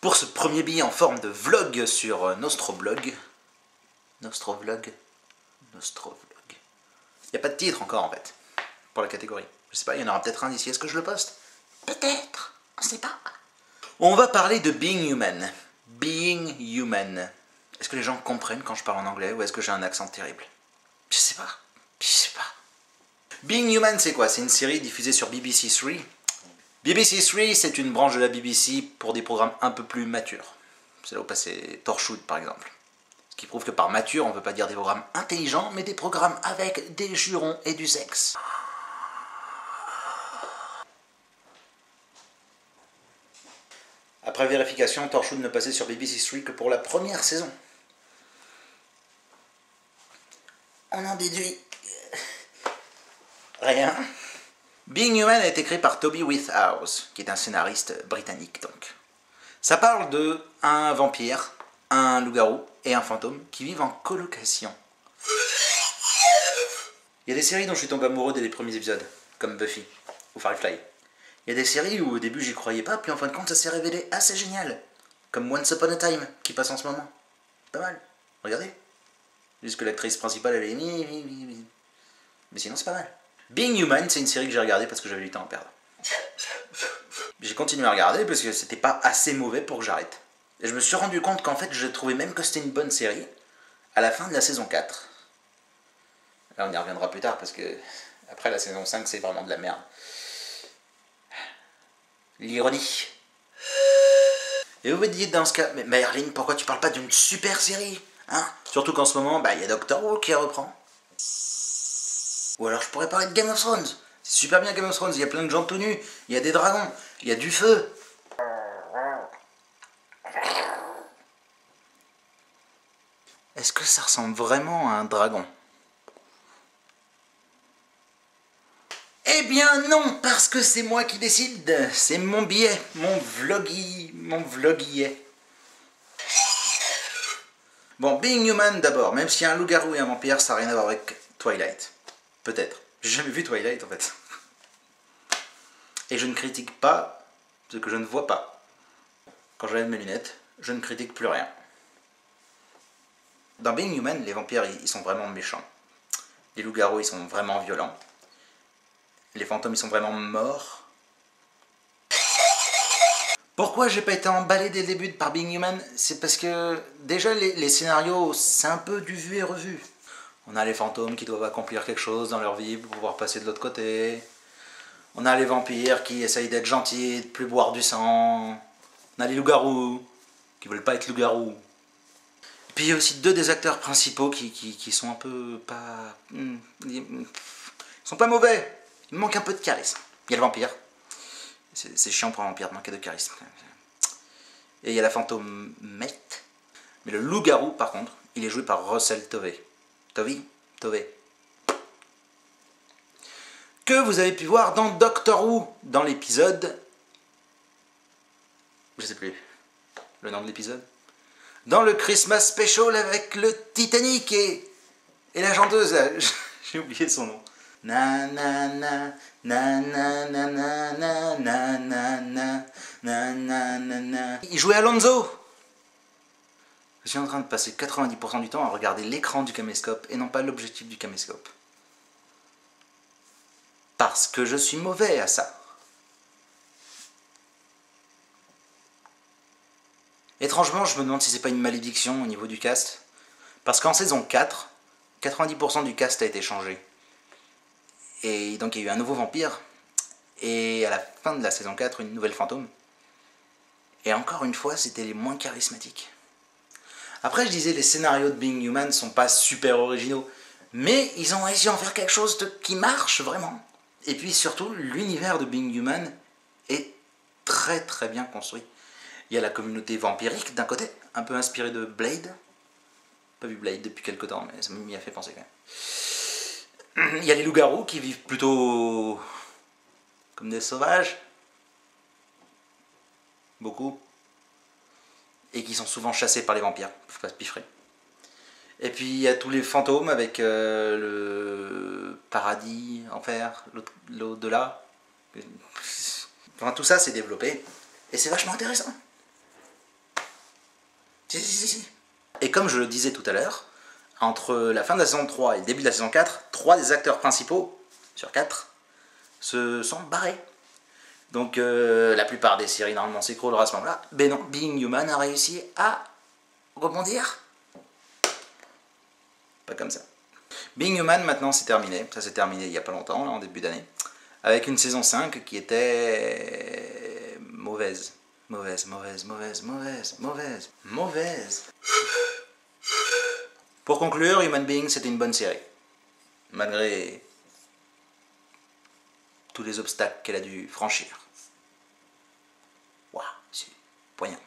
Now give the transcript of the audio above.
Pour ce premier billet en forme de vlog sur Nostrovlog. Nostrovlog. Il n'y a pas de titre encore en fait, pour la catégorie. Je sais pas, il y en aura peut-être un d'ici. Est-ce que je le poste? Peut-être, on sait pas. On va parler de Being Human. Being Human. Est-ce que les gens comprennent quand je parle en anglais ou est-ce que j'ai un accent terrible? Je sais pas. Being Human, c'est quoi? C'est une série diffusée sur BBC 3. BBC 3, c'est une branche de la BBC pour des programmes un peu plus matures. C'est là où passait Torchwood, par exemple. Ce qui prouve que par mature, on ne veut pas dire des programmes intelligents, mais des programmes avec des jurons et du sexe. Après vérification, Torchwood ne passait sur BBC 3 que pour la première saison. On en déduit rien. Being Human a été créé par Toby Whithouse, qui est un scénariste britannique donc. Ça parle de un vampire, un loup-garou et un fantôme qui vivent en colocation. Il y a des séries dont je suis tombé amoureux dès les premiers épisodes, comme Buffy ou Firefly. Il y a des séries où au début j'y croyais pas, puis en fin de compte ça s'est révélé assez génial. Comme Once Upon a Time, qui passe en ce moment. Pas mal. Regardez. Juste que l'actrice principale elle est... Mais sinon c'est pas mal. Being Human, c'est une série que j'ai regardée parce que j'avais du temps à perdre. J'ai continué à regarder parce que c'était pas assez mauvais pour que j'arrête. Et je me suis rendu compte qu'en fait je trouvais même que c'était une bonne série à la fin de la saison 4. Là on y reviendra plus tard parce que après la saison 5 c'est vraiment de la merde. L'ironie. Et vous me dites dans ce cas, mais Merlin, pourquoi tu parles pas d'une super série, hein? Surtout qu'en ce moment, il y a Doctor Who qui reprend. Ou alors je pourrais parler de Game of Thrones. C'est super bien Game of Thrones, il y a plein de gens tout nus, il y a des dragons, il y a du feu. Est-ce que ça ressemble vraiment à un dragon? Eh bien non, parce que c'est moi qui décide. C'est mon billet, mon vloguillet. Bon, Being Human d'abord, même s'il y a un loup-garou et un vampire, ça n'a rien à voir avec Twilight. Peut-être. J'ai jamais vu Twilight en fait. Et je ne critique pas ce que je ne vois pas. Quand j'enlève mes lunettes, je ne critique plus rien. Dans Being Human, les vampires ils sont vraiment méchants. Les loups-garous ils sont vraiment violents. Les fantômes ils sont vraiment morts. Pourquoi j'ai pas été emballé dès le début par Being Human? C'est parce que déjà les scénarios c'est un peu du vu et revu. On a les fantômes qui doivent accomplir quelque chose dans leur vie pour pouvoir passer de l'autre côté. On a les vampires qui essayent d'être gentils, de plus boire du sang. On a les loups-garous qui veulent pas être loups-garous. Puis il y a aussi deux des acteurs principaux qui sont un peu pas... Ils sont pas mauvais. Il manque un peu de charisme. Il y a le vampire. C'est chiant pour un vampire de manquer de charisme. Et il y a la fantôme Mette. Mais le loup-garou par contre, il est joué par Russell Tovey. Tovey. Que vous avez pu voir dans Doctor Who, dans l'épisode... Je sais plus le nom de l'épisode. Dans le Christmas Special avec le Titanic et la chanteuse, j'ai oublié son nom. Na na na na na na na na na na na na na na. Il jouait Alonso. Je suis en train de passer 90% du temps à regarder l'écran du caméscope et non pas l'objectif du caméscope. Parce que je suis mauvais à ça. Étrangement, je me demande si c'est pas une malédiction au niveau du cast. Parce qu'en saison 4, 90% du cast a été changé. Et donc il y a eu un nouveau vampire. Et à la fin de la saison 4, une nouvelle fantôme. Et encore une fois, c'était les moins charismatiques. Après, je disais, les scénarios de Being Human sont pas super originaux. Mais ils ont réussi à en faire quelque chose qui marche vraiment. Et puis surtout, l'univers de Being Human est très très bien construit. Il y a la communauté vampirique d'un côté, un peu inspirée de Blade. Pas vu Blade depuis quelque temps, mais ça m'y a fait penser quand même. Il y a les loups-garous qui vivent plutôt comme des sauvages. Beaucoup. Et qui sont souvent chassés par les vampires, faut pas se piffrer. Et puis il y a tous les fantômes avec le paradis, enfer, l'au-delà. Enfin tout ça c'est développé. Et c'est vachement intéressant. Si. Et comme je le disais tout à l'heure, entre la fin de la saison 3 et le début de la saison 4, 3 des acteurs principaux, sur 4, se sont barrés. Donc la plupart des séries normalement s'écrouleraient à ce moment-là. Ben non, Being Human a réussi à rebondir. Pas comme ça. Being Human maintenant c'est terminé. Ça s'est terminé il n'y a pas longtemps, là, en début d'année. Avec une saison 5 qui était mauvaise. Mauvaise. Pour conclure, Human Being c'était une bonne série. Malgré tous les obstacles qu'elle a dû franchir. Waouh, c'est poignant.